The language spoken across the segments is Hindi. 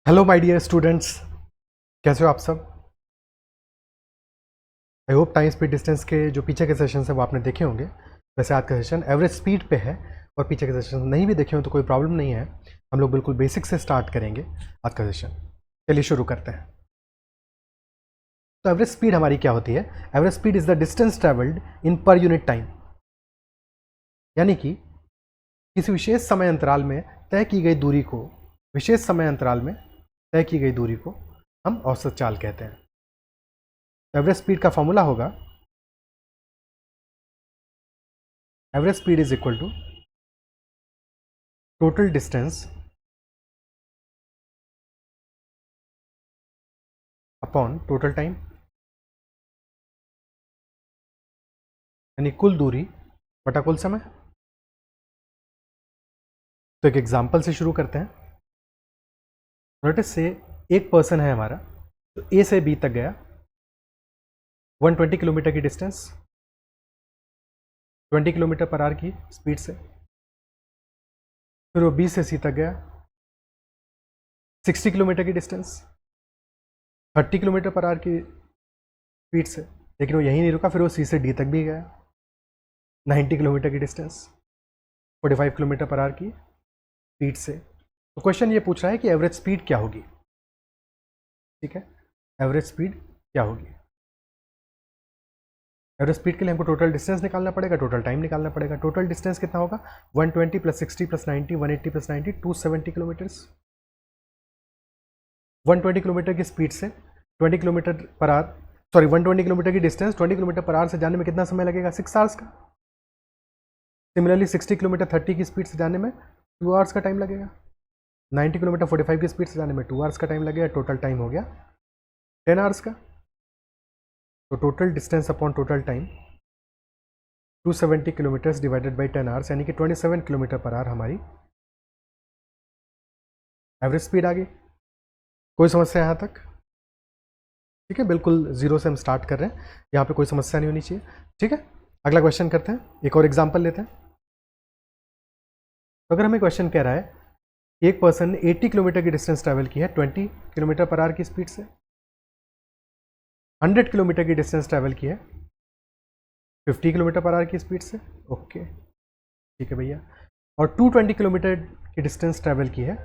हेलो माय डियर स्टूडेंट्स, कैसे हो आप सब। I hope time speed distance के जो पीछे के सेशन है वो आपने देखे होंगे। वैसे आज का सेशन एवरेज स्पीड पे है और पीछे के सेशन नहीं भी देखे हो तो कोई प्रॉब्लम नहीं है। हम लोग बिल्कुल बेसिक से स्टार्ट करेंगे आज का सेशन। चलिए शुरू करते हैं। तो एवरेज स्पीड हमारी क्या होती है? Average speed is the distance travelled in per unit time, यानी कि किसी विशेष समय अंतराल में तय की गई दूरी को हम औसत चाल कहते हैं। एवरेज स्पीड का फॉर्मूला होगा average speed is equal to total distance upon total time, यानी कुल दूरी बटा कुल समय। तो एक एग्जांपल से शुरू करते हैं। नोटिस से एक पर्सन है हमारा, तो ए से बी तक गया 120 किलोमीटर की डिस्टेंस, 20 किलोमीटर पर आवर की स्पीड से। फिर वो बी से सी तक गया 60 किलोमीटर की डिस्टेंस, 30 किलोमीटर पर आवर की स्पीड से। लेकिन वो यहीं नहीं रुका, फिर वो सी से डी तक भी गया 90 किलोमीटर की डिस्टेंस, 45 किलोमीटर पर आवर की स्पीड से। तो क्वेश्चन ये पूछ रहा है कि एवरेज स्पीड क्या होगी। ठीक है, एवरेज स्पीड क्या होगी। एवरेज स्पीड के लिए हमको टोटल डिस्टेंस निकालना पड़ेगा, टोटल टाइम निकालना पड़ेगा। टोटल डिस्टेंस कितना होगा? 120 plus 60 plus 90, 180 plus 90, 270 kilometres. 120 kilometre की स्पीड से 20 किलोमीटर पर आवर, 120 किलोमीटर की डिस्टेंस 20 किलोमीटर पर आवर से जाने में कितना समय लगेगा? 6 आवर्स का। सिमिलरली 60 किलोमीटर 30 की स्पीड से जाने में 2 आवर्स का टाइम लगेगा। 90 किलोमीटर 45 की स्पीड से जाने में 2 आवर्स का टाइम लगेगा। टोटल टाइम हो गया 10 आवर्स का। तो total distance upon total time 270 kilometres divided by 10 hours, यानी कि 27 किलोमीटर पर आवर हमारी एवरेज स्पीड आ गई। कोई समस्या यहाँ तक? ठीक है, बिल्कुल जीरो से हम स्टार्ट कर रहे हैं, यहाँ पे कोई समस्या नहीं होनी चाहिए। ठीक है, अगला क्वेश्चन करते हैं, एक और एग्जाम्पल लेते हैं। तो अगर हमें क्वेश्चन कह रहा है एक पर्सन ने 80 किलोमीटर की डिस्टेंस ट्रैवल की है 20 किलोमीटर पर आवर की स्पीड से, 100 किलोमीटर की डिस्टेंस ट्रैवल की है 50 किलोमीटर पर आवर की स्पीड से। ओके, ठीक है भैया। और 220 किलोमीटर की डिस्टेंस ट्रैवल की है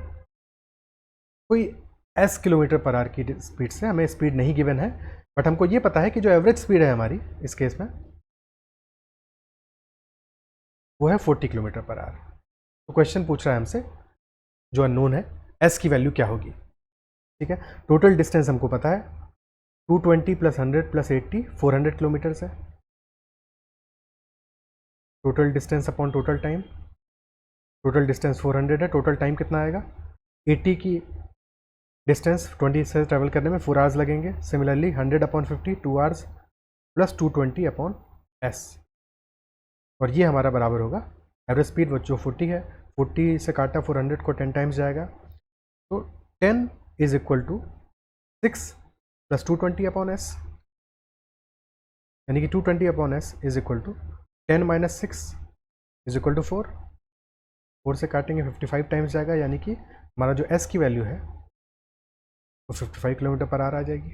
कोई s किलोमीटर पर आवर की स्पीड से। हमें स्पीड नहीं गिवन है, बट हमको ये पता है कि जो एवरेज स्पीड है हमारी इस केस में वो है 40 किलोमीटर पर आवर। तो क्वेश्चन पूछ रहा है हमसे, जो अननोन है, s की वैल्यू क्या होगी। ठीक है, टोटल डिस्टेंस हमको पता है 220 प्लस 100 प्लस 80 400 किलोमीटर्स है। Total distance upon total time, total distance 400 है, टोटल टाइम कितना आएगा? 80 की डिस्टेंस 20 से ट्रैवल करने में 4 आवर्स लगेंगे। Similarly 100 upon 50 2 hours plus 220 upon s, और ये हमारा बराबर होगा एवरेज स्पीड वो जो 40 है, 40 से काटा 400 को 10 टाइम्स जाएगा, तो 10 is equal to 6 plus 220 upon s, यानी कि 220 upon s is equal to 10 minus 6 is equal to 4। 4 से काटेंगे 55 टाइम्स जाएगा, यानी कि हमारा जो s की वैल्यू है वो 55 किलोमीटर पर आवर आ जाएगी।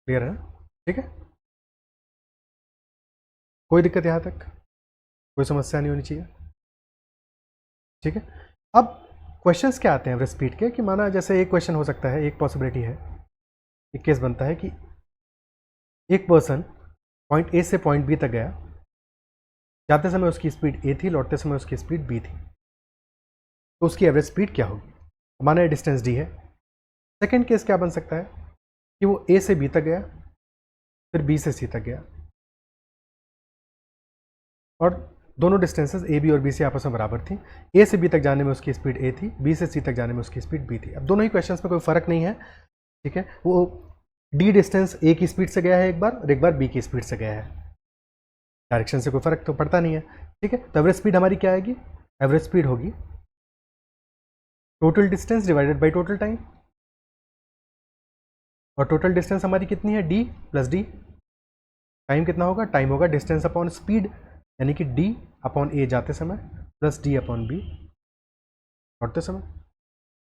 क्लियर है ना? ठीक है, कोई दिक्कत यहाँ तक? कोई समस्या नहीं होनी चाहिए। ठीक है, अब क्वेश्चंस क्या आते हैं एवरेज स्पीड के, कि माना जैसे एक क्वेश्चन हो सकता है, एक पॉसिबिलिटी है, एक केस बनता है कि एक पर्सन पॉइंट ए से पॉइंट बी तक गया, जाते समय उसकी स्पीड ए थी, लौटते समय उसकी स्पीड बी थी, तो उसकी एवरेज स्पीड क्या होगी। माना डिस्टेंस डी है। सेकेंड केस क्या बन सकता है कि वो ए से बी तक गया, फिर बी से सी तक गया, और दोनों डिस्टेंसेस ए बी और बी सी आपस में बराबर थी। ए से बी तक जाने में उसकी स्पीड ए थी, बी से सी तक जाने में उसकी स्पीड बी थी। अब दोनों ही क्वेश्चंस में कोई फर्क नहीं है। ठीक है, वो डी डिस्टेंस ए की स्पीड से गया है एक बार, और एक बार बी की स्पीड से गया है, डायरेक्शन से कोई फर्क तो पड़ता नहीं है। ठीक है, तो एवरेज स्पीड हमारी क्या आएगी? एवरेज स्पीड होगी total distance divided by total time, और टोटल डिस्टेंस हमारी कितनी है? D plus D. टाइम कितना होगा? टाइम होगा डिस्टेंस अपॉन स्पीड, यानी कि डी अपॉन ए जाते समय प्लस डी अपॉन बी लौटते समय।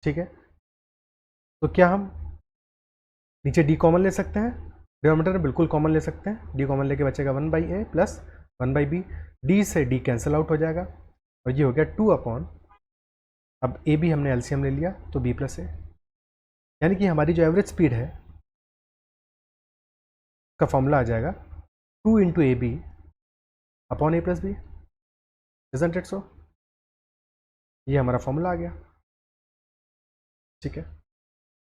ठीक है, तो क्या हम नीचे डी कॉमन ले सकते हैं? डिनोमिनेटर में बिल्कुल कॉमन ले सकते हैं, डी कॉमन लेके बचेगा 1/a प्लस 1/b, डी से डी कैंसिल आउट हो जाएगा और ये हो गया 2 अपॉन, अब ए बी हमने एलसीएम ले लिया तो b प्लस ए, यानी कि हमारी जो एवरेज स्पीड है का फॉर्मूला आ जाएगा 2 into A B upon A plus B, isn't it so? ये हमारा फॉर्मूला आ गया, ठीक है।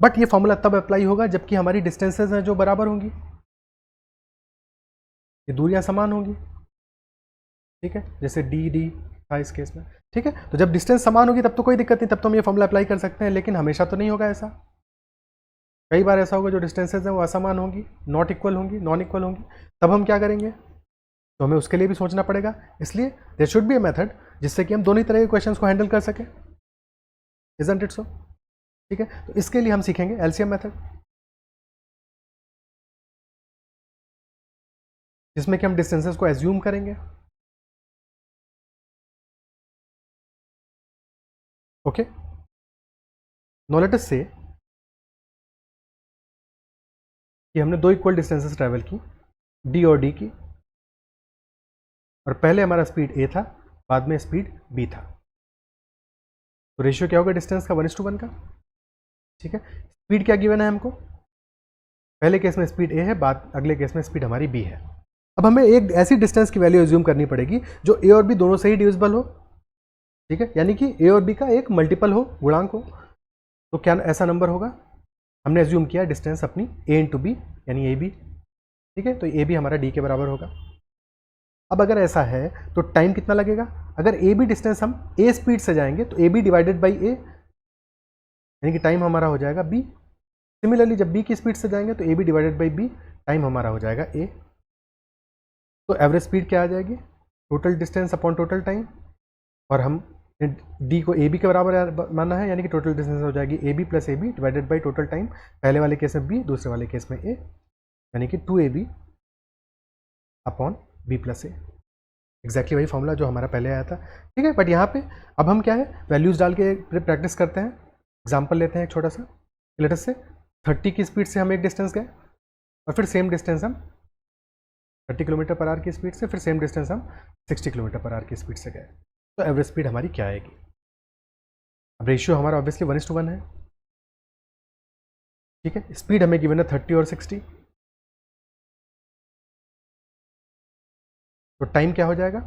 बट ये फॉर्मूला तब अप्लाई होगा जबकि हमारी डिस्टेंसेज हैं जो बराबर होंगी, ये दूरियां समान होंगी, ठीक है, जैसे डी डी था इस केस में, ठीक है। तो जब डिस्टेंस समान होगी तब तो कोई दिक्कत नहीं, तब तो हम ये फॉर्मूला अप्लाई कर सकते हैं, लेकिन हमेशा तो नहीं होगा ऐसा। कई बार ऐसा होगा जो डिस्टेंसेज हैं वो असमान होंगी, नॉट इक्वल होंगी, नॉन इक्वल होंगी, तब हम क्या करेंगे? तो हमें उसके लिए भी सोचना पड़ेगा, इसलिए there should be a method जिससे कि हम दोनों तरह के क्वेश्चंस को हैंडल कर सकें, इजंट इट सो? ठीक है, तो इसके लिए हम सीखेंगे एलसीएम मेथड, जिसमें कि हम डिस्टेंसेस को एज्यूम करेंगे। ओके, नाउ लेट अस से कि हमने दो इक्वल डिस्टेंसेस ट्रैवल की, डी और डी की, और पहले हमारा स्पीड ए था, बाद में स्पीड बी था, तो रेशियो क्या होगा डिस्टेंस का? 1:1 का, ठीक है। स्पीड क्या गिवन है हमको? पहले केस में स्पीड ए है, बाद अगले केस में स्पीड हमारी बी है। अब हमें एक ऐसी डिस्टेंस की वैल्यू एज्यूम करनी पड़ेगी जो ए और बी दोनों से ही डिविजिबल हो, ठीक है, यानी कि ए और बी का एक मल्टीपल हो, गुणांक हो। तो क्या ऐसा नंबर होगा? हमने एज्यूम किया डिस्टेंस अपनी ए इंटू बी यानी ए बी, ठीक है, तो ए बी हमारा डी के बराबर होगा। अब अगर ऐसा है तो टाइम कितना लगेगा? अगर ए बी डिस्टेंस हम ए स्पीड से जाएंगे तो A B divided by A, यानी कि टाइम हमारा हो जाएगा बी। सिमिलरली जब बी की स्पीड से जाएंगे तो A B divided by B, time हमारा हो जाएगा ए। तो एवरेज स्पीड क्या आ जाएगी? Total distance upon total time, और हम डी को ए बी के बराबर मानना है, यानी कि टोटल डिस्टेंस हो जाएगी A B plus A B divided by total time, पहले वाले केस में बी, दूसरे वाले केस में ए, यानी कि 2ab अपॉन बी प्लस ए। एग्जैक्टली वही फॉर्मूला जो हमारा पहले आया था, ठीक है। बट यहाँ पे अब हम क्या है, वैल्यूज़ डाल के प्रैक्टिस करते हैं। एग्जाम्पल लेते हैं एक छोटा सा, लेट अस से 30 की स्पीड से हम एक डिस्टेंस गए और फिर सेम डिस्टेंस हम 30 किलोमीटर पर आवर की स्पीड से, फिर सेम डिस्टेंस हम 60 किलोमीटर पर आवर की स्पीड से गए, तो एवरेज स्पीड हमारी क्या आएगी? अब रेशियो हमारा ऑब्वियसली 1:1 है, ठीक है। स्पीड हमें गिवन है 30 और 60, तो टाइम क्या हो जाएगा?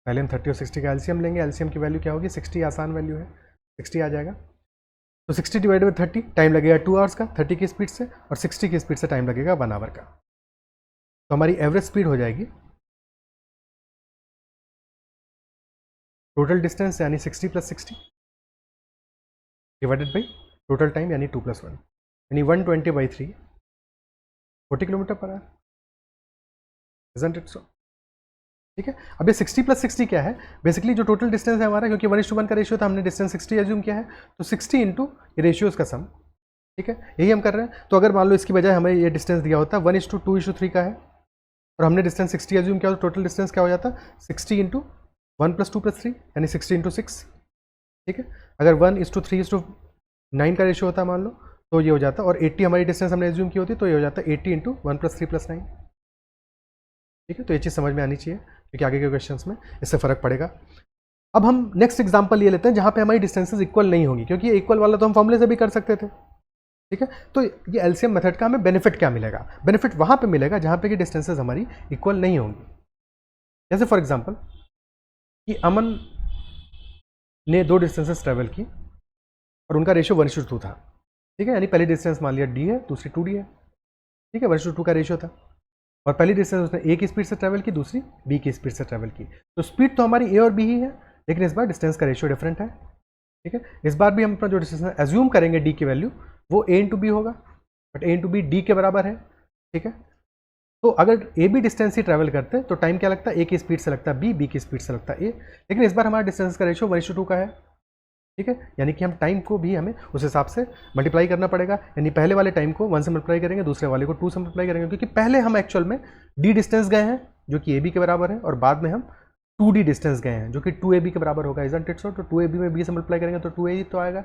पहले हम 30 और 60 का एलसीएम लेंगे, एलसीएम की वैल्यू क्या होगी? 60 आसान वैल्यू है, 60 आ जाएगा। तो 60 डिवाइड बाई 30, टाइम लगेगा 2 आवर्स का 30 की स्पीड से, और 60 की स्पीड से टाइम लगेगा 1 आवर का। तो हमारी एवरेज स्पीड हो जाएगी टोटल डिस्टेंस यानी 60 + 60 डिवाइडेड बाई टोटल टाइम यानी 2 + 1, यानी 120/3, 40 kilometre per our, isn't it सो? ठीक है। अब ये 60 + 60 क्या है? बेसिकली जो टोटल डिस्टेंस है हमारा, क्योंकि 1:1 का रेशियो था, हमने डिस्टेंस 60 एज्यूम किया है, तो 60 इंटू ये रेशियोज का सम, ठीक है, यही हम कर रहे हैं। तो अगर मान लो इसकी बजाय हमें ये डिस्टेंस दिया होता 1:2:3 का है, और हमने डिस्टेंस 60 एज्यूम किया, तो टोटल डिस्टेंस क्या हो जाता? 60 इंटू 1 + 2 + 3 यानी 60 इंटू 6, ठीक है। अगर 1:3:9 का रेशियो होता मान लो, तो ये हो जाता, और 80 हमारी डिस्टेंस हमने एज्यूम की होती, तो ये हो जाता 80 इंटू 1 + 3 + 9, ठीक है। तो ये चीज़ समझ में आनी चाहिए, क्योंकि आगे के क्वेश्चंस में इससे फ़र्क पड़ेगा। अब हम नेक्स्ट एग्जांपल ये लेते हैं जहाँ पे हमारी डिस्टेंसेस इक्वल नहीं होंगी, क्योंकि ये इक्वल वाला तो हम फॉर्मूले से भी कर सकते थे, ठीक है। तो ये एलसीएम मेथड का हमें बेनिफिट क्या मिलेगा? बेनिफिट वहाँ पे मिलेगा जहाँ पे कि डिस्टेंसेस हमारी इक्वल नहीं होंगी। जैसे फॉर एग्जाम्पल कि अमन ने 2 डिस्टेंसेस ट्रेवल की और उनका रेशियो 1:2 था, ठीक है, यानी पहली डिस्टेंस मान लिया डी है, दूसरी 2d है, ठीक है, 1:2 का रेशियो था, और पहली डिस्टेंस उसने ए की स्पीड से ट्रैवल की, दूसरी बी की स्पीड से ट्रैवल की। तो स्पीड तो हमारी ए और बी ही है, लेकिन इस बार डिस्टेंस का रेशियो डिफरेंट है, ठीक है। इस बार भी हम अपना जो डिस्टेंस एज्यूम करेंगे डी की वैल्यू, वो ए इंटू बी होगा, but A into B D के बराबर है, ठीक है। तो अगर ए बी डिस्टेंस ही ट्रैवल करते तो टाइम क्या लगता है? ए की स्पीड से लगता है बी, बी की स्पीड से लगता है ए, लेकिन इस बार हमारा डिस्टेंस का रेशियो 1:2 का है, ठीक है, यानी कि हम टाइम को भी हमें उस हिसाब से मल्टीप्लाई करना पड़ेगा, यानी पहले वाले टाइम को 1 से मल्टीप्लाई करेंगे, दूसरे वाले को 2 से मल्टीप्लाई करेंगे, क्योंकि पहले हम एक्चुअल में डी डिस्टेंस गए हैं जो कि ए बी के बराबर है, और बाद में हम 2d डिस्टेंस गए हैं जो कि 2ab के बराबर होगा, इजंट इट सो? तो 2ab में b से मल्टीप्लाई करेंगे तो 2a तो आएगा,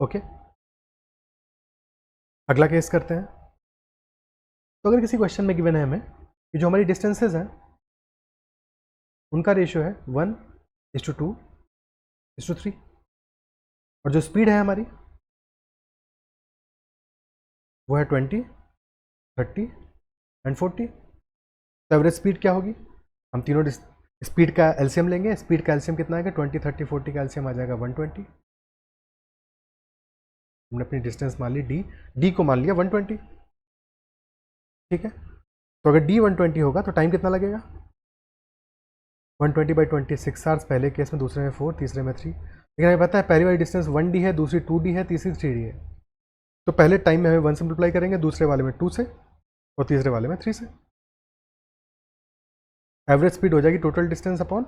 ओके, अगला केस करते हैं। तो अगर किसी क्वेश्चन में गिवन है हमें कि जो हमारी डिस्टेंसेज हैं उनका रेशियो है 1:2:3 और जो स्पीड है हमारी वो है 20, 30 एंड 40, तो एवरेज स्पीड क्या होगी? हम तीनों स्पीड का एलसीएम लेंगे। स्पीड का एलसीएम कितना आएगा? 20, 30, 40 का एलसीएम आ जाएगा 120। हमने अपनी डिस्टेंस मान ली डी को मान लिया 120, ठीक है। तो अगर डी 120 होगा तो टाइम कितना लगेगा? 120/20 6 आवर्स, पहले केस में, दूसरे में 4, तीसरे में 3। लेकिन हमें पता है पहली वाली डिस्टेंस 1D है, दूसरी 2D है, तीसरी 3D है। तो पहले टाइम में हमें 1 से मल्टीप्लाई करेंगे, दूसरे वाले में 2 से और तीसरे वाले में 3 से। एवरेज स्पीड हो जाएगी total distance upon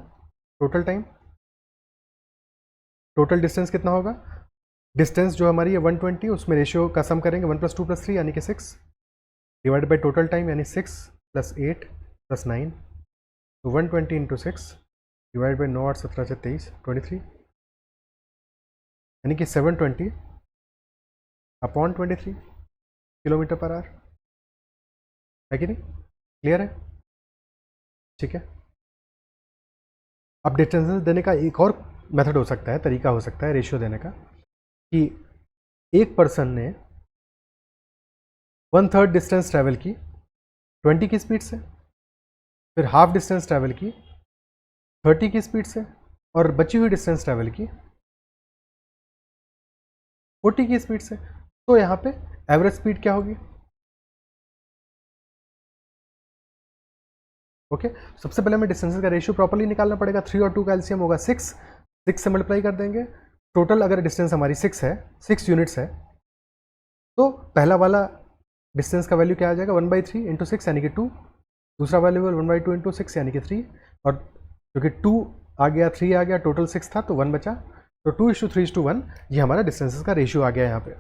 total time. Total distance कितना होगा? डिस्टेंस जो हमारी है 120, उसमें रेशियो का सम करेंगे 1 + 2 + 3 यानी कि 6 डिवाइडेड बाई टोटल टाइम यानी 6 + 8 + 9, तो 120 × 6 डिवाइड बाई 9 8 17 से 23 23 यानी कि 720/23 किलोमीटर पर आवर, है कि नहीं? क्लियर है? ठीक है। अब डिस्टेंसेस देने का एक और मेथड हो सकता है, तरीका हो सकता है रेशियो देने का, कि एक पर्सन ने 1/3 डिस्टेंस ट्रैवल की 20 की स्पीड से, फिर हाफ डिस्टेंस ट्रैवल की 30 की स्पीड से, और बची हुई डिस्टेंस ट्रैवल की 40 की स्पीड से। तो यहाँ पे एवरेज स्पीड क्या होगी? ओके, सबसे पहले हमें डिस्टेंसेस का रेशियो प्रॉपर्ली निकालना पड़ेगा। 3 और 2 का एलसीएम होगा 6 से मल्टीप्लाई कर देंगे। टोटल अगर डिस्टेंस हमारी 6 है, 6 यूनिट्स है, तो पहला वाला डिस्टेंस का वैल्यू क्या आ जाएगा? 1/3 × 6 यानी कि 2, दूसरा वैल्यू 1/2 × 6 यानी कि 3, और क्योंकि 2 आ गया 3 आ गया, टोटल 6 था तो 1 बचा, तो 2:3:1 ये हमारा डिस्टेंसेस का रेशियो आ गया यहाँ पे,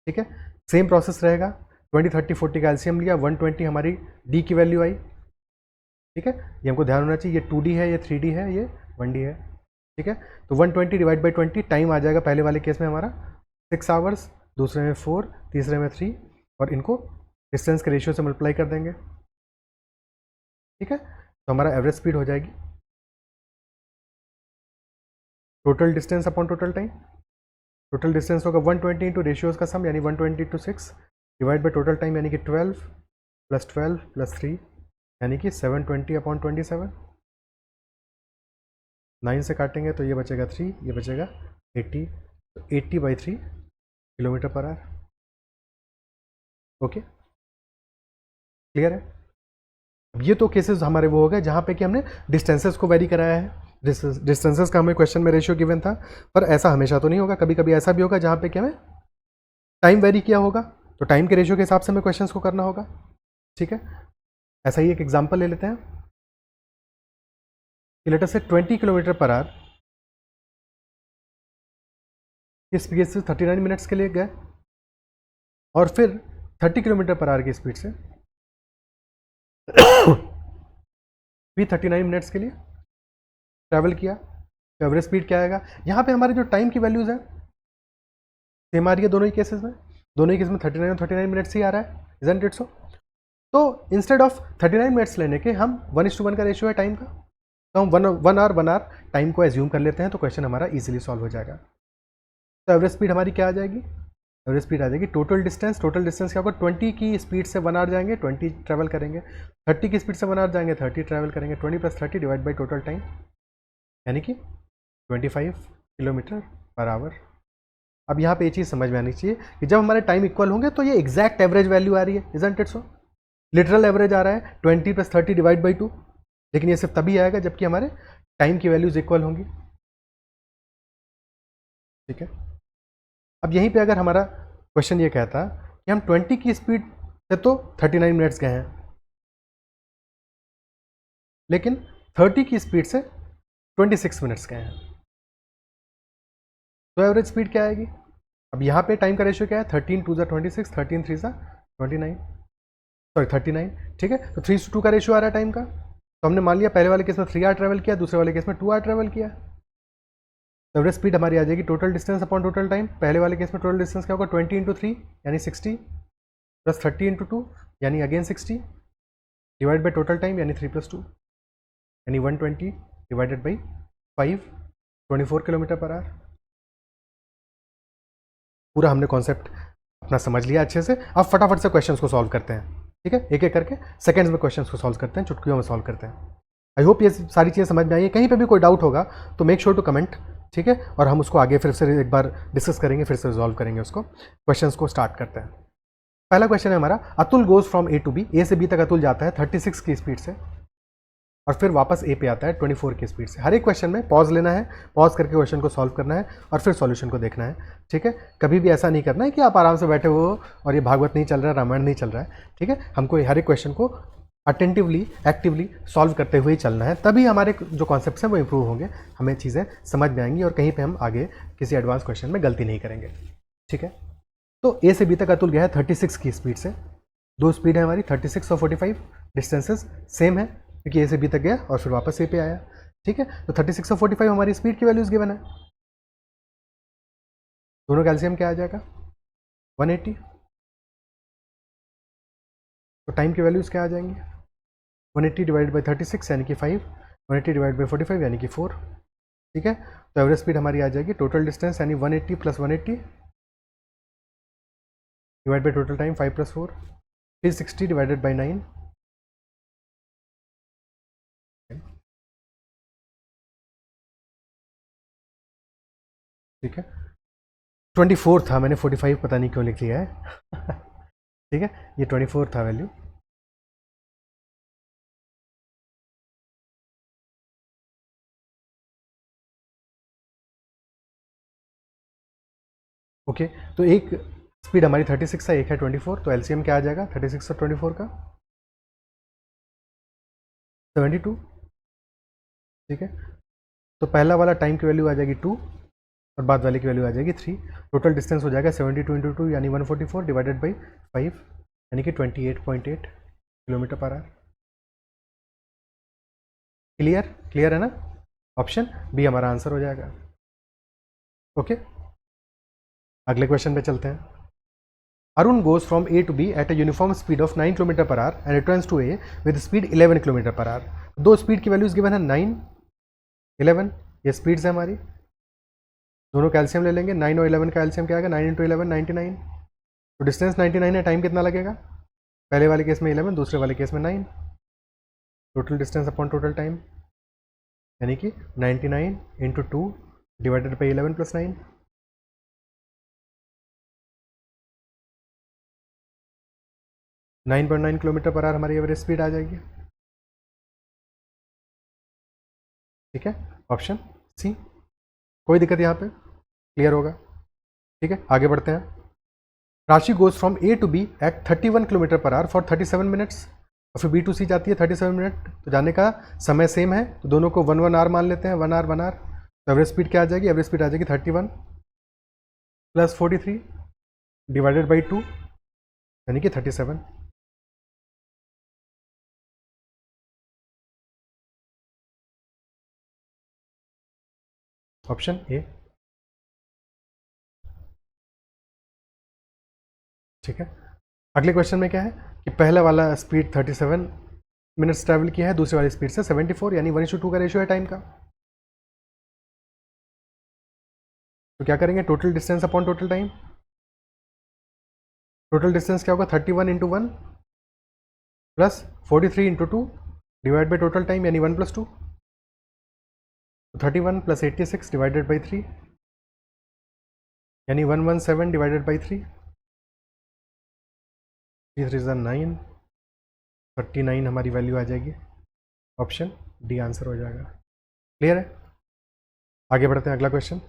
ठीक है। सेम प्रोसेस रहेगा, 20, 30, 40 का एलसीएम लिया, 120 हमारी डी की वैल्यू आई, ठीक है। ये हमको ध्यान होना चाहिए, ये 2D है, ये 3D है, ये 1D है, ठीक है। तो 120 डिवाइड बाई 20 टाइम आ जाएगा पहले वाले केस में हमारा 6 आवर्स, दूसरे में 4, तीसरे में 3, और इनको डिस्टेंस के रेशियो से मल्टीप्लाई कर देंगे, ठीक है। तो हमारा एवरेज स्पीड हो जाएगी total distance upon total time. Total distance होगा 120 इंटू रेशियोज का सम यानी 120 × 6 डिवाइड बाई टोटल टाइम यानी कि 12 + 12 + 3 यानी कि 720/27। 9 से काटेंगे तो ये बचेगा 3, ये बचेगा 80, तो 80/3 kilometre per our. Okay, clear है? अब ये तो केसेस हमारे वो हो गए जहाँ पे कि हमने डिस्टेंसेस को वेरी कराया है। डिस्टेंसेस का हमें क्वेश्चन में रेशियो गिवन था, पर ऐसा हमेशा तो नहीं होगा, कभी कभी ऐसा भी होगा जहाँ पे कि हमें टाइम वेरी किया होगा, तो टाइम के रेशियो के हिसाब से हमें क्वेश्चंस को करना होगा, ठीक है। ऐसा ही एक एग्जांपल ले लेते हैं कि लेटर से 20 किलोमीटर पर आवर की स्पीड से 39 मिनट्स के लिए गए, और फिर 30 किलोमीटर पर आवर की स्पीड से भी 39 मिनट्स के लिए ट्रैवल किया, तो एवरेज स्पीड क्या आएगा? यहाँ पे हमारे जो टाइम की वैल्यूज है सेम आ रही है दोनों ही केसेस में, दोनों ही केस में 39 और 39 मिनट्स ही आ रहा है, इजंट इट सो? तो इंस्टेड ऑफ 39 मिनट्स लेने के हम 1:1 का रेशियो है टाइम का, तो हम 1 आवर टाइम को एज्यूम कर लेते हैं, तो क्वेश्चन हमारा इजीली सॉल्व हो जाएगा। तो एवरेज स्पीड हमारी क्या आ जाएगी? एवरेज स्पीड आ जाएगी टोटल डिस्टेंस क्या होगा? 20 की स्पीड से 1 आवर जाएंगे, 20 ट्रैवल करेंगे, 30 की स्पीड से 1 आवर जाएंगे, 30 ट्रैवल करेंगे, 20 + 30 डिवाइड बाई टोटल टाइम यानी कि 25 किलोमीटर पर आवर। अब यहाँ पे ये चीज़ समझ में आनी चाहिए कि जब हमारे टाइम इक्वल होंगे तो ये एग्जैक्ट एवरेज वैल्यू आ रही है, isn't it so? Literal average आ रहा है 20 + 30 डिवाइड बाई 2, लेकिन ये सिर्फ तभी आएगा जबकि हमारे टाइम की वैल्यूज इक्वल होंगी, ठीक है। अब यहीं पे अगर हमारा क्वेश्चन ये कहता कि हम 20 की स्पीड से तो 39 मिनट्स गए हैं, लेकिन 30 की स्पीड से 26 मिनट्स गए हैं, तो एवरेज स्पीड क्या आएगी? अब यहाँ पे टाइम का रेशियो क्या है? 13 × 2 = 26, 13 × 3 = 29, सॉरी 39, ठीक है। तो 3:2 का रेशियो आ रहा है टाइम का, तो हमने मान लिया पहले वाले केस में 3 आवर ट्रैवल किया, दूसरे वाले केस में 2 आवर ट्रैवल किया, तो एवरेज स्पीड हमारी आ जाएगी total distance upon total time. पहले वाले केस में टोटल डिस्टेंस क्या होगा 20 इंटू 3 यानी 60 प्लस 30 इंटू 2 यानी again 60 divide by total time यानी 3 + 2 यानी 120 divided by 5 24 kilometre per our. पूरा हमने कॉन्सेप्ट अपना समझ लिया अच्छे से। अब फटाफट से क्वेश्चंस को सॉल्व करते हैं, ठीक है, एक एक करके सेकंड्स में क्वेश्चंस को सॉल्व करते हैं, चुटकियों में सॉल्व करते हैं। आई होप ये सारी चीज़ें समझ में आई है। कहीं पे भी कोई डाउट होगा तो मेक श्योर टू कमेंट, ठीक है, और हम उसको आगे फिर से एक बार डिस्कस करेंगे, फिर से रिजॉल्व करेंगे उसको। क्वेश्चंस को स्टार्ट करते हैं। पहला क्वेश्चन है हमारा, Atul goes from A to B. A से बी तक अतुल जाता है 36 की स्पीड से और फिर वापस ए पे आता है 24 की स्पीड से। हर एक क्वेश्चन में पॉज लेना है, पॉज करके क्वेश्चन को सॉल्व करना है और फिर सॉल्यूशन को देखना है, ठीक है। कभी भी ऐसा नहीं करना है कि आप आराम से बैठे हो और ये भागवत नहीं चल रहा है, रामायण नहीं चल रहा है, ठीक है। हमको हर एक क्वेश्चन को अटेंटिवली, एक्टिवली सॉल्व करते हुए ही चलना है, तभी हमारे जो कॉन्सेप्ट्स हैं वो इंप्रूव होंगे, हमें चीज़ें समझ में आएंगी और कहीं पे हम आगे किसी एडवांस क्वेश्चन में गलती नहीं करेंगे, ठीक है। तो ए से बी तक अतुल गया है 36 की स्पीड से। दो स्पीड है हमारी 36 और 45, डिस्टेंसेस सेम है क्योंकि ए से बी तक गया और फिर वापस ए पे आया, ठीक है। तो 36 और 45 हमारी स्पीड की वैल्यूज गिवन है। दोनों का एलसीएम क्या आ जाएगा 180। तो टाइम की वैल्यूज क्या आ जाएंगी 180 डिवाइड बाई 36 यानी कि 5, 180 डिवाइड बाई 45 यानी कि 4, ठीक है। तो एवरेज स्पीड हमारी आ जाएगी टोटल डिस्टेंस यानी 180 + 180 divide by total time 5 + 4, 360 divided by 9, ठीक है। 24 था, मैंने 45 पता नहीं क्यों लिख लिया है ठीक है, ये 24 था वैल्यू। ओके, तो एक स्पीड हमारी 36 है, एक है 24, तो एलसीएम क्या आ जाएगा 36 और 24 का 72, ठीक है। तो पहला वाला टाइम की वैल्यू आ जाएगी 2 और बाद वाले की वैल्यू आ जाएगी 3। टोटल डिस्टेंस हो जाएगा 72 इंटू 2 यानी 144 डिवाइडेड बाई 5 यानी कि 28.8 kilometre per our. Clear, clear है ना। ऑप्शन बी हमारा आंसर हो जाएगा। ओके, अगले क्वेश्चन पे चलते हैं। Arun goes from A to B at a uniform speed of 9 kilometre per hour and returns to A with speed 11 kilometre per hour. दो स्पीड की वैल्यूज गिवन है 9, 11, ये स्पीड्स है हमारी। दोनों का एलसीएम ले लेंगे, 9 और 11 का एलसीएम क्या आएगा 9 इंटू 11 99। तो डिस्टेंस 99 है, टाइम कितना लगेगा पहले वाले केस में 11, दूसरे वाले केस में 9। Total distance upon total time यानी कि 99 into 2 divided by 11 + 9, 9.9 kilometre per our हमारी एवरेज स्पीड आ जाएगी, ठीक है। ऑप्शन सी, कोई दिक्कत यहाँ पे, क्लियर होगा, ठीक है। आगे बढ़ते हैं। Rashi goes from A to B at 31 kilometre per hour for 37 minutes और फिर बी टू सी जाती है 37 मिनट। तो जाने का समय सेम है तो दोनों को 1 आवर मान लेते हैं, 1 आवर 1 आवर। तो एवरेज स्पीड क्या आ जाएगी, एवरेज स्पीड आ जाएगी 31 + 43 डिवाइडेड बाई 2 यानी कि 37। ऑप्शन ए, ठीक है। अगले क्वेश्चन में क्या है कि पहला वाला स्पीड 37 मिनट्स ट्रैवल किया है, दूसरे वाली स्पीड से 74 यानी 1:2 का रेशियो है टाइम का। तो क्या करेंगे total distance upon total time. Total distance क्या होगा 31 into 1 plus 43 into 2 divide by total time यानी 1 + 2। तो 31 + 86 डिवाइडेड बाई 3 यानी 117 डिवाइडेड बाई 3, 3 3 9, 39 हमारी वैल्यू आ जाएगी। ऑप्शन डी आंसर हो जाएगा। क्लियर है, आगे बढ़ते हैं। अगला question,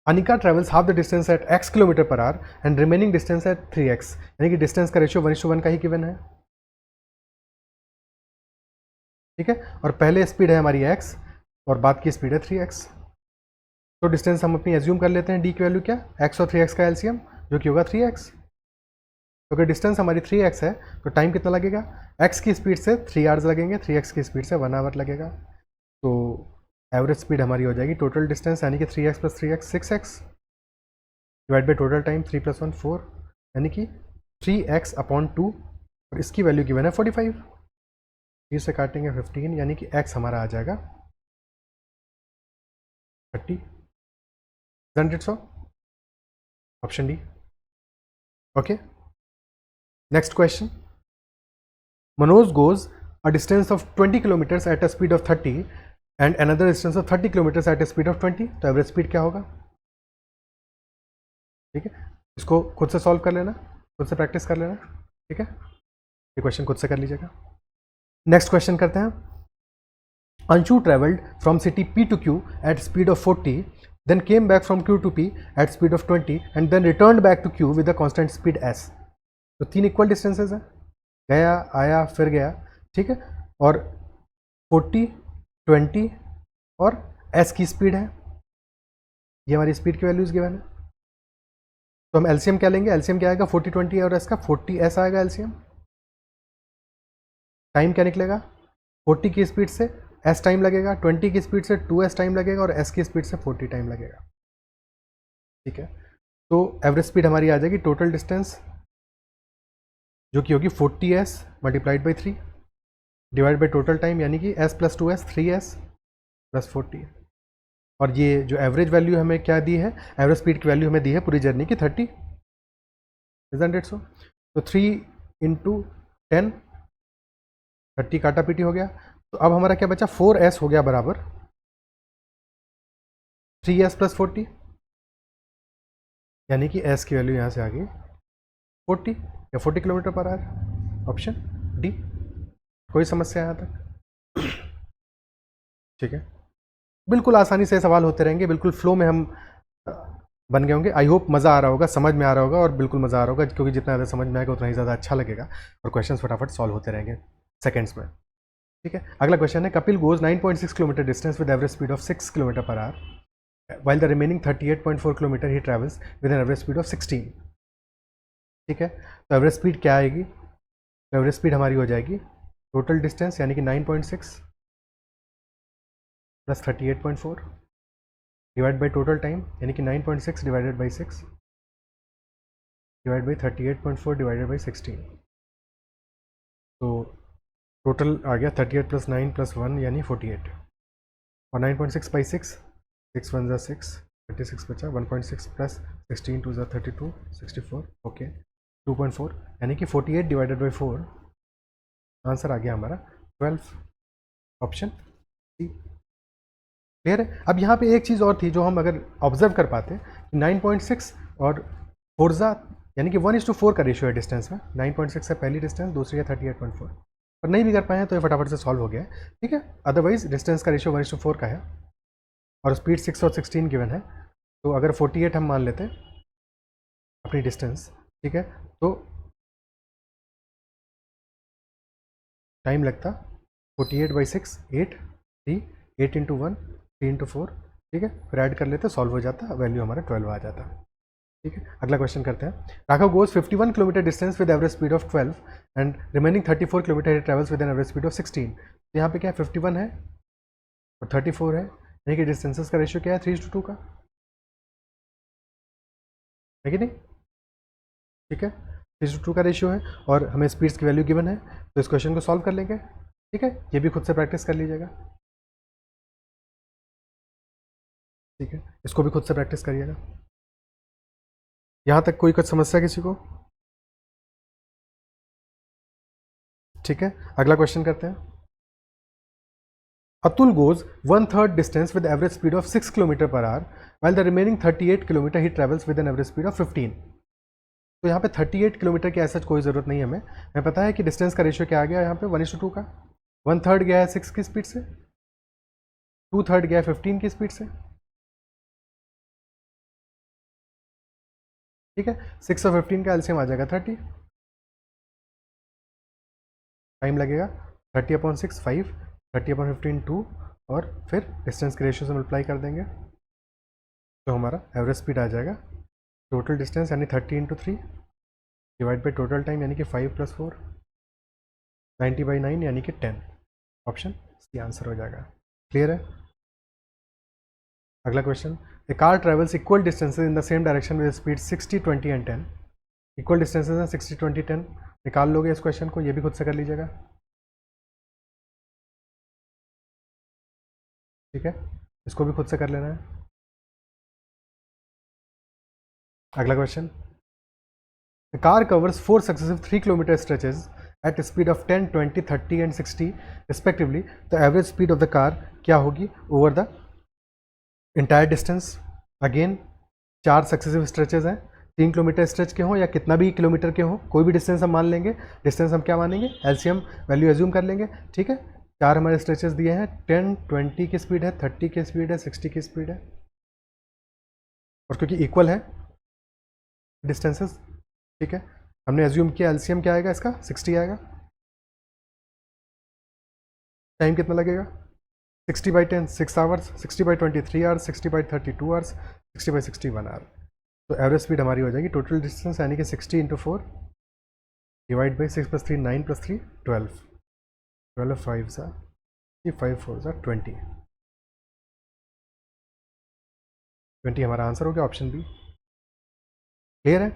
Anika travels half the distance at x kilometre per hour and remaining distance at 3x, यानी कि डिस्टेंस का रेशियो 1:1 का ही गिवन है, ठीक है। और पहले स्पीड है हमारी x और बाद की स्पीड है 3x। तो डिस्टेंस हम अपनी एज्यूम कर लेते हैं, d की वैल्यू क्या, x और 3x का एलसीएम जो कि होगा 3x। तो अगर डिस्टेंस हमारी 3x है तो टाइम कितना लगेगा, x की स्पीड से 3 आवर्स लगेंगे, 3x की स्पीड से 1 आवर लगेगा। तो एवरेज स्पीड हमारी हो जाएगी टोटल डिस्टेंस यानी कि 3x + 3x 6x divide by total time 3 + 1 4 यानी कि 3x/2 और इसकी वैल्यू गिवन है 45। 3 से काटेंगे 15 यानी कि x हमारा आ जाएगा 30। Option D. Okay, next question. Manoj goes a distance of 20 kilometers at a speed of 30 and another distance of 30 kilometers at a speed of 20। तो एवरेज स्पीड क्या होगा? ठीक है, इसको खुद से सॉल्व कर लेना, खुद से प्रैक्टिस कर लेना। ठीक है, ये क्वेश्चन खुद से कर लीजिएगा। नेक्स्ट क्वेश्चन करते हैं। Anshu travelled from city P to Q at speed of 40, then came back from Q to P at speed of 20 and then returned back to Q with a constant speed s। तो 3 इक्वल डिस्टेंसेज हैं, गया आया फिर गया। ठीक है, और 40 20 और s की स्पीड है, ये हमारी स्पीड की वैल्यूज गिवन है। तो हम एलसीएम क्या लेंगे? एलसीएम क्या आएगा? 40 20 और s का 40s आएगा एलसीएम। टाइम क्या निकलेगा? 40 की स्पीड से s टाइम लगेगा, 20 की स्पीड से 2s टाइम लगेगा और s की स्पीड से 40 टाइम लगेगा। ठीक है, तो एवरेज स्पीड हमारी आ जाएगी टोटल डिस्टेंस जो कि होगी 40s multiplied by 3 divide by total time यानी कि s + 2s 3s + 40। और ये जो एवरेज वैल्यू हमें क्या दी है? एवरेज स्पीड की वैल्यू हमें दी है पूरी जर्नी की 30। Isn't it so? तो 3 × 10 30 काटा पीटी हो गया। तो अब हमारा क्या बचा? 4s हो गया बराबर 3s + 40 यानी कि s की वैल्यू यहाँ से आ गई 40 या 40 km/h। Option D. कोई समस्या यहाँ तक? ठीक है, बिल्कुल आसानी से सवाल होते रहेंगे, बिल्कुल फ्लो में हम बन गए होंगे। आई होप मज़ा आ रहा होगा, समझ में आ रहा होगा, और बिल्कुल मज़ा आ रहा होगा क्योंकि जितना ज़्यादा समझ में आएगा उतना ही ज़्यादा अच्छा लगेगा और क्वेश्चन फटाफट सॉल्व होते रहेंगे सेकेंड्स में। ठीक है, अगला क्वेश्चन है। Kapil goes 9.6 kilometre distance with average speed of 6 km/h while the remaining 38.4 kilometre he travels with an average speed of 16। ठीक है, तो एवरेज स्पीड क्या आएगी? तो एवरेज स्पीड हमारी हो जाएगी टोटल डिस्टेंस यानी कि 9.6 + 38.4 डिवाइड बाई टोटल टाइम यानी कि 9.6 divided by 6 divide by 38.4 divided by 16। तो टोटल आ गया 38 + 9 + 1 यानी 48 और 9.6 बाई 6 6 1 = 6 36 बचा। 1.6 + 16 2 = 32 64। ओके, 2.4 यानी कि 48 डिवाइडेड बाई 4। आंसर आ गया हमारा 12। Option C. क्लियर है? अब यहाँ पे एक चीज़ और थी जो हम अगर ऑब्जर्व कर पाते कि 9.6 और फोर्जा यानी कि 1:4 का रेशियो है डिस्टेंस में। 9.6 है पहली डिस्टेंस, दूसरी है 38.4। पर नहीं भी कर पाए हैं तो ये फटाफट से सॉल्व हो गया है। ठीक है, अदरवाइज डिस्टेंस का रेशियो 1:4 का है और स्पीड 6 और 16 गिवन है। तो अगर 48 हम मान लेते अपनी डिस्टेंस, ठीक है, तो टाइम लगता 48/6 8 3 8 × 1 3 × 4। ठीक है, फिर ऐड कर लेते, सॉल्व हो जाता, वैल्यू हमारा 12 आ जाता। ठीक है, अगला क्वेश्चन करते हैं। Raghav goes 51 kilometre distance with average speed of 12 and remaining 34 kilometre travels with an average speed of 16। तो यहाँ पे क्या है? 51 है और 34 है, यानी कि डिस्टेंसेस का रेशियो क्या है? 3:2 का है कि नहीं? ठीक है, 3:2 का रेशियो है और हमें स्पीड्स की वैल्यू गिवन है, तो इस क्वेश्चन को सॉल्व कर लेंगे। ठीक है, ये भी खुद से प्रैक्टिस कर लीजिएगा। ठीक है, इसको भी खुद से प्रैक्टिस करिएगा। यहाँ तक कोई कुछ समस्या किसी को? ठीक है, अगला क्वेश्चन करते हैं। Atul goes 1/3 distance with average speed of 6 km/h while the remaining 38 kilometre he travels with an average speed of 15। तो यहाँ पे 38 किलोमीटर की ऐसा कोई ज़रूरत नहीं है हमें पता है कि डिस्टेंस का रेशियो क्या आ गया यहाँ पे 1:2 का। 1/3 गया है 6 की स्पीड से, 2/3 गया है 15 की स्पीड से। ठीक है, 6 और 15 का एलसीएम आ जाएगा 30। टाइम लगेगा 30/6 5 30/15 2 और फिर डिस्टेंस के रेशियो से मल्टीप्लाई कर देंगे तो हमारा एवरेज स्पीड आ जाएगा टोटल डिस्टेंस यानी 30 × 3 डिवाइड बाई टोटल टाइम यानी कि 5 + 4 90/9 यानी कि 10। ऑप्शन सी आंसर हो जाएगा। क्लियर है? अगला question, A car travels equal distances in the same direction with speed 60, 20 and 10। Equal distances हैं 60, 20, 10। निकाल लोगे इस क्वेश्चन को, ये भी खुद से कर लीजिएगा, ठीक है, इसको भी खुद से कर लेना है। अगला question, the car covers 4 successive 3 kilometre stretches at speed of 10, 20, 30 and 60 respectively. The average speed of the car क्या होगी over the entire distance. Again 4 successive stretches हैं, 3 किलोमीटर स्ट्रेच के हों या कितना भी किलोमीटर के हों, कोई भी डिस्टेंस हम मान लेंगे। डिस्टेंस हम क्या मानेंगे, एलसीएम वैल्यू एज्यूम कर लेंगे, ठीक है। 4 हमारे स्ट्रेचेस दिए हैं, 10, 20 की स्पीड है, 30 की स्पीड है, 60 की स्पीड है, और क्योंकि इक्वल है डिस्टेंसेस, ठीक है, हमने एज्यूम किया एलसीएम क्या आएगा इसका, 60 आएगा। टाइम कितना लगेगा, 60/10 6 आवर्स, 60/20 3 आवर्स, 60/30 2 आवर्स, 60/60 1 आवर। तो एवरेज स्पीड हमारी हो जाएगी टोटल डिस्टेंस यानी कि 60 × 4 डिवाइड बाई 6 + 3 9 + 3 12, 12 5 सा 5 4 सा 20 हमारा आंसर हो गया, ऑप्शन बी। क्लियर है।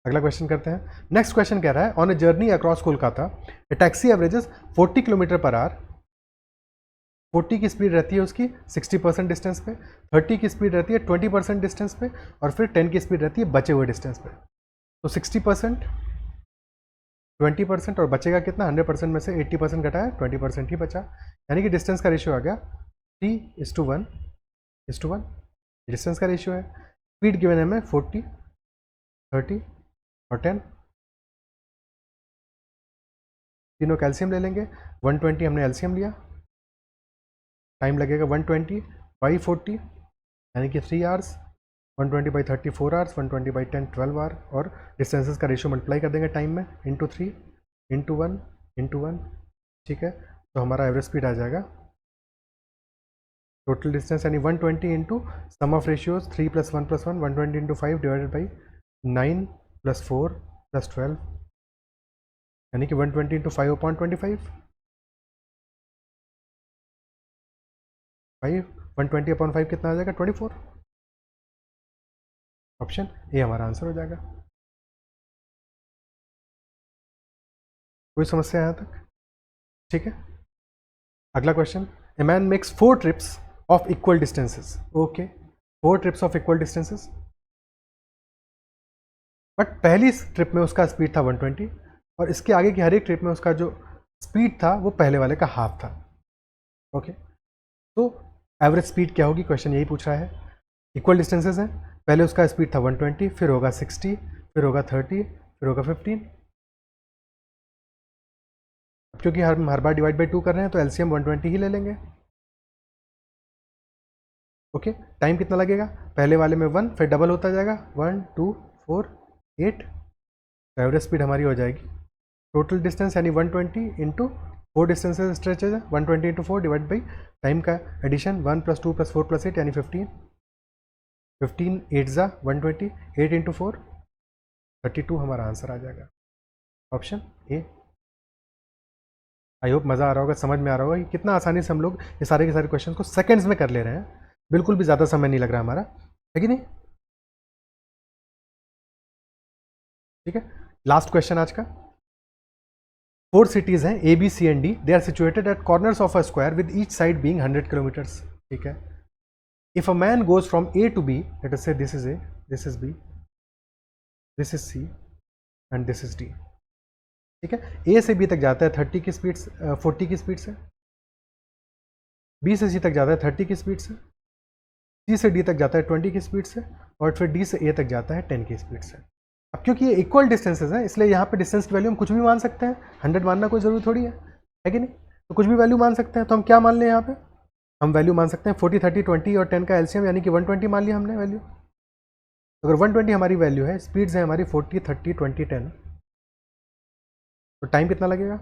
अगला क्वेश्चन करते हैं। नेक्स्ट क्वेश्चन कह रहा है, on a journey across Kolkata A taxi averages 40 kilometre per our. 40 की स्पीड रहती है उसकी 60% डिस्टेंस पे, 30 की स्पीड रहती है 20% डिस्टेंस पे, और फिर 10 की स्पीड रहती है बचे हुए डिस्टेंस पे। तो 60%, 20% और बचेगा कितना, 100% में से 80% घटाया, 20% ही बचा, यानी कि डिस्टेंस का रेशियो आ गया 3:1 डिस्टेंस का रेशियो है। स्पीड गिवन है हमें 40, 30 और 10। तीनों कैल्शियम ले लेंगे, 120 हमने एलसीएम लिया, टाइम लगेगा 120/40 यानी कि 3 आवर्स, 120/30 4 आवर्स, 120/10 12 आवर, और डिस्टेंसेस का रेशियो मल्टीप्लाई कर देंगे टाइम में, इंटू 3 इंटू 1, ठीक है। तो हमारा एवरेज स्पीड आ जाएगा टोटल डिस्टेंस यानी 120 into sum of ratios 3 + 1 + 1, 120 into 5 divided by 9 + 4 + 12 यानी कि 120 इंटू 5/25, 120/5 कितना आ जाएगा 24। ऑप्शन ए हमारा आंसर हो जाएगा। कोई समस्या यहाँ तक, ठीक है। अगला question, a man makes 4 trips of equal distances. Okay, 4 trips of equal distances, but पहली ट्रिप में उसका स्पीड था 120 और इसके आगे की हर एक ट्रिप में उसका जो स्पीड था वो पहले वाले का हाफ था। ओके, तो एवरेज स्पीड क्या होगी, क्वेश्चन यही पूछ रहा है। इक्वल डिस्टेंसेस हैं, पहले उसका स्पीड था 120, फिर होगा 60, फिर होगा 30, फिर होगा 15। अब क्योंकि हर बार डिवाइड बाई 2 कर रहे हैं तो एलसीएम 120 ही ले लेंगे। ओके, टाइम कितना लगेगा, पहले वाले में 1, फिर डबल होता जाएगा 1 2 4 8। तो एवरेज स्पीड हमारी हो जाएगी टोटल डिस्टेंस यानी 120 इंटू 4 डिस्टेंसेज स्ट्रेचेज है, 120 इंटू 4 डिवाइड बाई टाइम का एडिशन 1 + 2 + 4 + 8 यानी 15, 15 8 ज़ा 120, 8 इंटू 4 32 हमारा आंसर आ जाएगा, ऑप्शन ए। आई होप मज़ा आ रहा होगा, समझ में आ रहा होगा कि कितना आसानी से हम लोग ये सारे के सारे क्वेश्चन को सेकंड्स में कर ले रहे हैं, बिल्कुल भी ज़्यादा समय नहीं लग रहा हमारा, है कि नहीं। ठीक है, लास्ट क्वेश्चन आज का। 4 सिटीज हैं A B C and D, they are situated at corners of a square with each side being 100 kilometres. ठीक है, if a man goes from A to B, let us say this is A, this is B, this is C and this is D. ठीक है, ए से बी तक जाता है 30 की स्पीड से, 40 की स्पीड से, बी से सी तक जाता है 30 की स्पीड से, सी से डी तक जाता है 20 की स्पीड से, और फिर डी से ए तक जाता है 10 की स्पीड से। अब क्योंकि ये इक्वल डिस्टेंसेज हैं इसलिए यहाँ पे डिस्टेंस की वैल्यू हम कुछ भी मान सकते हैं, 100 मानना कोई ज़रूरी थोड़ी है कि नहीं। तो कुछ भी वैल्यू मान सकते हैं, तो हम क्या मान लें यहाँ पे, हम वैल्यू मान सकते हैं 40 30 20 और 10 का एलसीएम यानी कि 120 मान लिया हमने वैल्यू। अगर 120 हमारी वैल्यू है, स्पीड्स है हमारी 40 30 20 10, तो टाइम कितना लगेगा,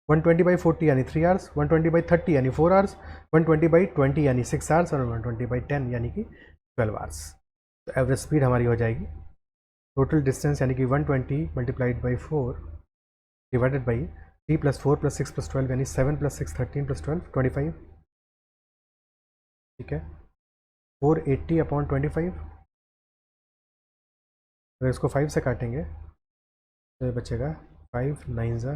120/40 यानी 3 आवर्स, 120/30 यानी 4 आवर्स, 120/20 यानी 6 आवर्स, और 120/10 यानी कि 12 आवर्स। तो एवरेज स्पीड हमारी हो जाएगी टोटल डिस्टेंस यानी कि 120 × 4 डिवाइडेड बाई 3 + 4 + 6 + 12 यानी 7 + 6 13 + 12 25, ठीक है। 480/25, अगर इसको 5 से काटेंगे तो ये बचेगा 5 9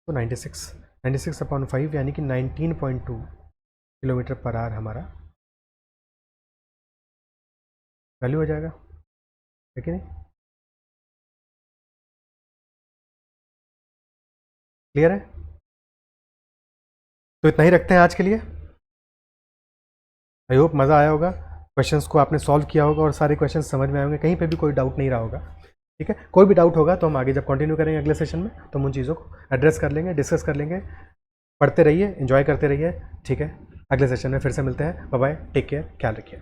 तो 96, 96/5 यानी कि 19.2 km/h हमारा वैल्यू हो जाएगा, है कि नहीं? क्लियर है? तो इतना ही रखते हैं आज के लिए। आई होप मज़ा आया होगा, क्वेश्चंस को आपने सॉल्व किया होगा और सारे क्वेश्चंस समझ में आए होंगे, कहीं पे भी कोई डाउट नहीं रहा होगा, ठीक है। कोई भी डाउट होगा तो हम आगे जब कंटिन्यू करेंगे अगले सेशन में तो हम उन चीज़ों को एड्रेस कर लेंगे, डिस्कस कर लेंगे। पढ़ते रहिए, एंजॉय करते रहिए, ठीक है। अगले सेशन में फिर से मिलते हैं। बाय बाय, टेक केयर, ख्याल रखिए।